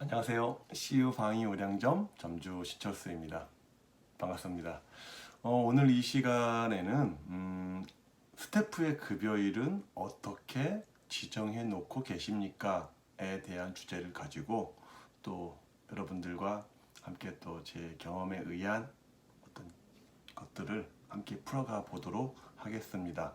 안녕하세요. CU 방위 우량점 점주 신철수입니다. 반갑습니다. 오늘 이 시간에는 스태프의 급여일은 어떻게 지정해 놓고 계십니까?에 대한 주제를 가지고 또 여러분들과 함께 또 제 경험에 의한 어떤 것들을 함께 풀어가 보도록 하겠습니다.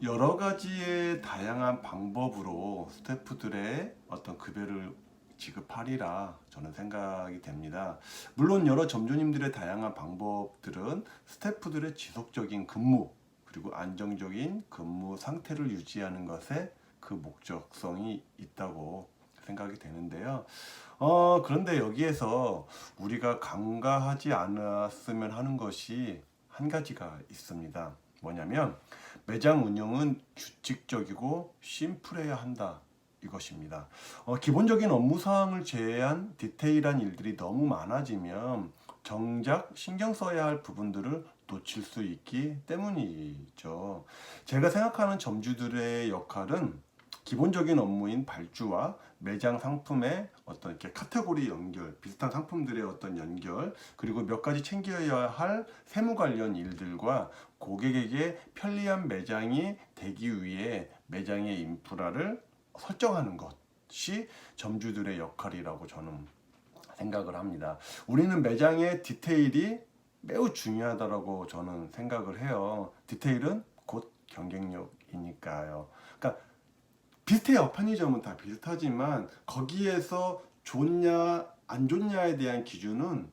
여러 가지의 다양한 방법으로 스태프들의 어떤 급여를 지급하리라 저는 생각이 됩니다. 물론 여러 점주님들의 다양한 방법들은 스태프들의 지속적인 근무 그리고 안정적인 근무 상태를 유지하는 것에 그 목적성이 있다고 생각이 되는데요. 그런데 여기에서 우리가 간과하지 않았으면 하는 것이 한 가지가 있습니다. 뭐냐면 매장 운영은 규칙적이고 심플해야 한다 이것입니다. 기본적인 업무 사항을 제외한 디테일한 일들이 너무 많아지면 정작 신경 써야 할 부분들을 놓칠 수 있기 때문이죠. 제가 생각하는 점주들의 역할은 기본적인 업무인 발주와 매장 상품의 어떤 이렇게 카테고리 연결, 비슷한 상품들의 어떤 연결, 그리고 몇 가지 챙겨야 할 세무 관련 일들과 고객에게 편리한 매장이 되기 위해 매장의 인프라를 설정하는 것이 점주들의 역할이라고 저는 생각을 합니다. 우리는 매장의 디테일이 매우 중요하다고 저는 생각을 해요. 디테일은 곧 경쟁력이니까요. 그러니까 비슷해요. 편의점은 다 비슷하지만 거기에서 좋냐 안 좋냐에 대한 기준은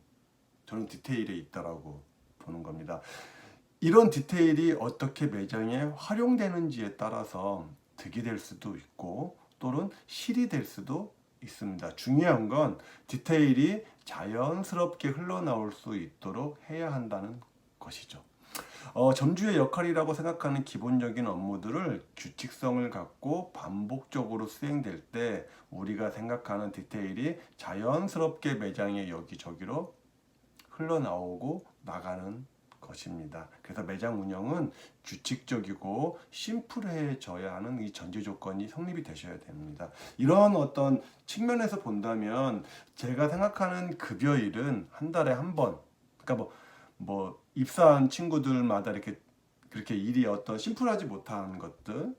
저는 디테일에 있다라고 보는 겁니다. 이런 디테일이 어떻게 매장에 활용되는지에 따라서 득이 될 수도 있고 또는 실이 될 수도 있습니다. 중요한 건 디테일이 자연스럽게 흘러나올 수 있도록 해야 한다는 것이죠. 점주의 역할이라고 생각하는 기본적인 업무들을 규칙성을 갖고 반복적으로 수행될 때 우리가 생각하는 디테일이 자연스럽게 매장의 여기저기로 흘러나오고 나가는 것입니다. 그래서 매장 운영은 규칙적이고 심플해져야 하는 이 전제 조건이 성립이 되셔야 됩니다. 이런 어떤 측면에서 본다면 제가 생각하는 급여일은 한 달에 한 번, 그러니까 뭐 입사한 친구들마다 이렇게 그렇게 일이 어떤 심플하지 못한 것들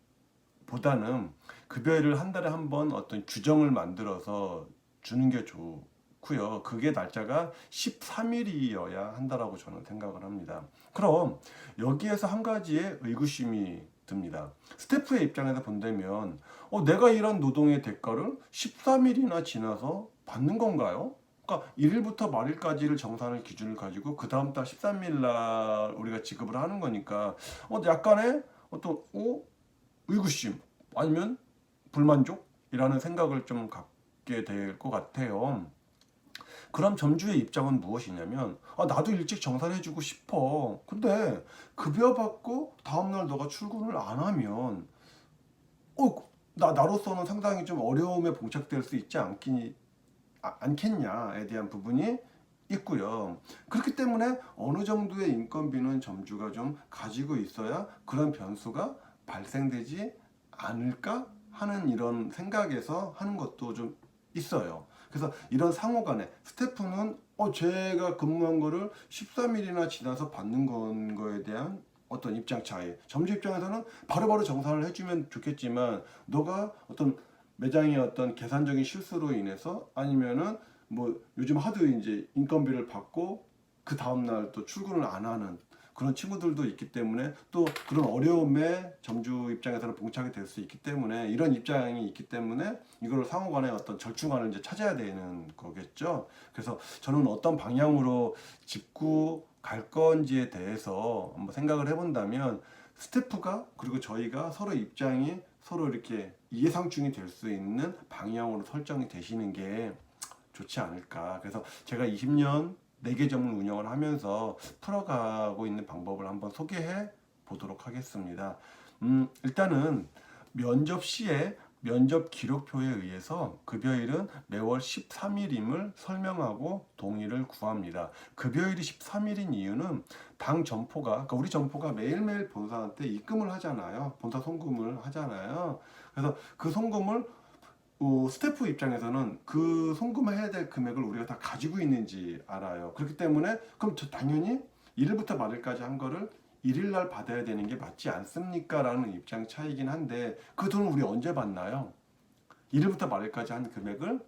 보다는 급여일을 한 달에 한 번 어떤 규정을 만들어서 주는 게 좋고요. 그게 날짜가 13일이어야 한다라고 저는 생각을 합니다. 그럼 여기에서 한 가지의 의구심이 듭니다. 스태프의 입장에서 본다면 내가 일한 노동의 대가를 13일이나 지나서 받는 건가요? 그러니까 1일부터 말일까지를 정산을 기준을 가지고 그 다음 달 13일 날 우리가 지급을 하는 거니까 약간의 어떤 의구심 아니면 불만족이라는 생각을 좀 갖게 될 것 같아요. 그럼 점주의 입장은 무엇이냐면 나도 일찍 정산해주고 싶어. 근데 급여 받고 다음날 너가 출근을 안 하면 나로서는 상당히 좀 어려움에 봉착될 수 있지 않겠냐에 대한 부분이 있고요. 그렇기 때문에 어느 정도의 인건비는 점주가 좀 가지고 있어야 그런 변수가 발생되지 않을까 하는 이런 생각에서 하는 것도 좀 있어요. 그래서 이런 상호 간에 스태프는 제가 근무한 거를 13일이나 지나서 받는 거에 대한 어떤 입장 차이. 점주 입장에서는 바로바로 정산을 해주면 좋겠지만 너가 어떤 매장의 어떤 계산적인 실수로 인해서 아니면은 뭐 요즘 하도 이제 인건비를 받고 그 다음날 또 출근을 안 하는 그런 친구들도 있기 때문에 또 그런 어려움에 점주 입장에서는 봉착이 될 수 있기 때문에 이런 입장이 있기 때문에 이걸 상호간에 어떤 절충안을 이제 찾아야 되는 거겠죠. 그래서 저는 어떤 방향으로 짚고 갈 건지에 대해서 한번 생각을 해본다면 스태프가 그리고 저희가 서로 입장이 서로 이렇게 이해상충이 될 수 있는 방향으로 설정이 되시는 게 좋지 않을까. 그래서 제가 20년 4개점을 운영을 하면서 풀어가고 있는 방법을 한번 소개해 보도록 하겠습니다. 일단은 면접 시에 면접 기록표에 의해서 급여일은 매월 13일임을 설명하고 동의를 구합니다. 급여일이 13일인 이유는 당 점포가, 그러니까 우리 점포가 매일매일 본사한테 입금을 하잖아요. 본사 송금을 하잖아요. 그래서 그 송금을 스태프 입장에서는 그 송금해야 될 금액을 우리가 다 가지고 있는지 알아요. 그렇기 때문에 그럼 당연히 1일부터 말일까지 한 거를 1일 날 받아야 되는 게 맞지 않습니까? 라는 입장 차이긴 한데 그 돈을 우리 언제 받나요? 1일부터 말일까지 한 금액을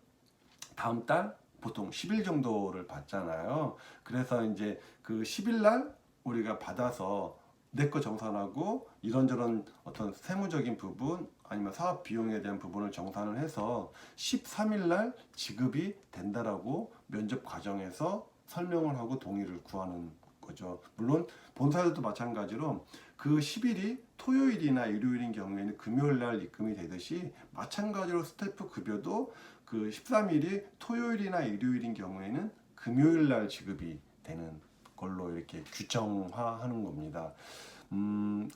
다음 달 보통 10일 정도를 받잖아요. 그래서 이제 그 10일 날 우리가 받아서 내 거 정산하고 이런저런 어떤 세무적인 부분 아니면 사업 비용에 대한 부분을 정산을 해서 13일 날 지급이 된다라고 면접 과정에서 설명을 하고 동의를 구하는 거죠. 물론 본사들도 마찬가지로 그 10일이 토요일이나 일요일인 경우에는 금요일 날 입금이 되듯이 마찬가지로 스태프 급여도 그 13일이 토요일이나 일요일인 경우에는 금요일 날 지급이 되는 걸로 이렇게 규정화하는 겁니다.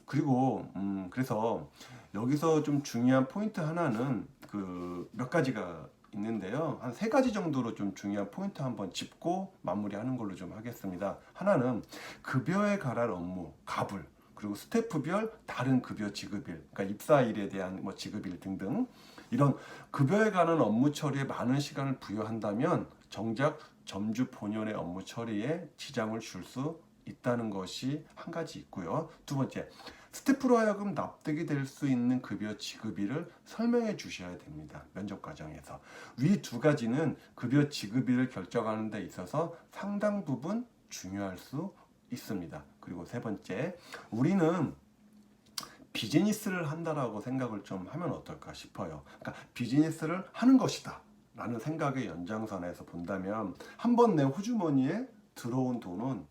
그리고 그래서 여기서 좀 중요한 포인트 하나는 그 몇 가지가 있는데요. 한 세 가지 정도로 좀 중요한 포인트 한번 짚고 마무리하는 걸로 좀 하겠습니다. 하나는 급여에 관한 업무, 가불, 그리고 스태프별 다른 급여 지급일, 그러니까 입사일에 대한 뭐 지급일 등등 이런 급여에 관한 업무 처리에 많은 시간을 부여한다면 정작 점주 본연의 업무 처리에 지장을 줄 수 있다는 것이 한 가지 있고요. 두 번째, 스태프로 하여금 납득이 될 수 있는 급여 지급일을 설명해 주셔야 됩니다. 면접 과정에서. 위 두 가지는 급여 지급일을 결정하는 데 있어서 상당 부분 중요할 수 있습니다. 그리고 세 번째, 우리는 비즈니스를 한다라고 생각을 좀 하면 어떨까 싶어요. 그러니까 비즈니스를 하는 것이다 라는 생각의 연장선에서 본다면 한 번 내 호주머니에 들어온 돈은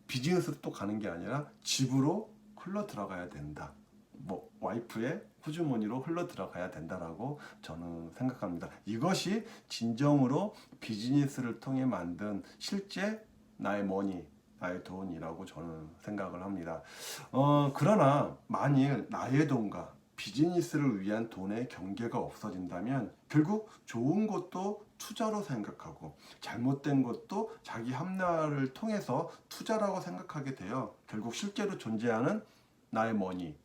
비즈니스로 또 가는 게 아니라 집으로 흘러 들어가야 된다. 뭐 와이프의 호주머니로 흘러 들어가야 된다라고 저는 생각합니다. 이것이 진정으로 비즈니스를 통해 만든 실제 나의 머니, 나의 돈이라고 저는 생각을 합니다. 그러나 만일 나의 돈과 비즈니스를 위한 돈의 경계가 없어진다면 결국 좋은 것도 투자로 생각하고 잘못된 것도 자기 합리화를 통해서 투자라고 생각하게 되어 결국 실제로 존재하는 나의 머니,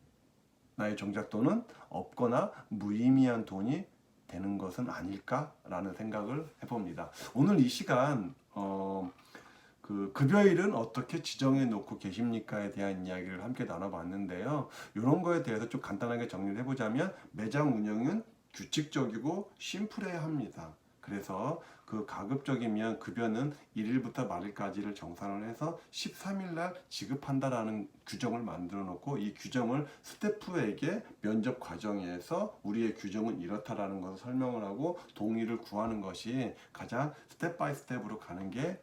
나의 종잣돈은 없거나 무의미한 돈이 되는 것은 아닐까라는 생각을 해봅니다. 오늘 이 시간 그 급여일은 어떻게 지정해 놓고 계십니까에 대한 이야기를 함께 나눠봤는데요. 이런 거에 대해서 좀 간단하게 정리를 해보자면 매장 운영은 규칙적이고 심플해야 합니다. 그래서 그 가급적이면 급여는 1일부터 말일까지를 정산을 해서 13일 날 지급한다라는 규정을 만들어 놓고 이 규정을 스태프에게 면접 과정에서 우리의 규정은 이렇다라는 것을 설명을 하고 동의를 구하는 것이 가장 스텝 바이 스텝으로 가는 게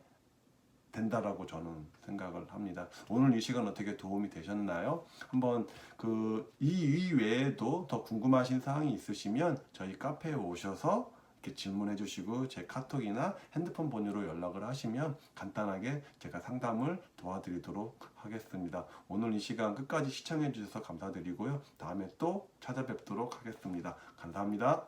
된다라고 저는 생각을 합니다. 오늘 이 시간 어떻게 도움이 되셨나요? 한번 그 이 외에도 더 궁금하신 사항이 있으시면 저희 카페에 오셔서 이렇게 질문해 주시고 제 카톡이나 핸드폰 번호로 연락을 하시면 간단하게 제가 상담을 도와드리도록 하겠습니다. 오늘 이 시간 끝까지 시청해 주셔서 감사드리고요. 다음에 또 찾아뵙도록 하겠습니다. 감사합니다.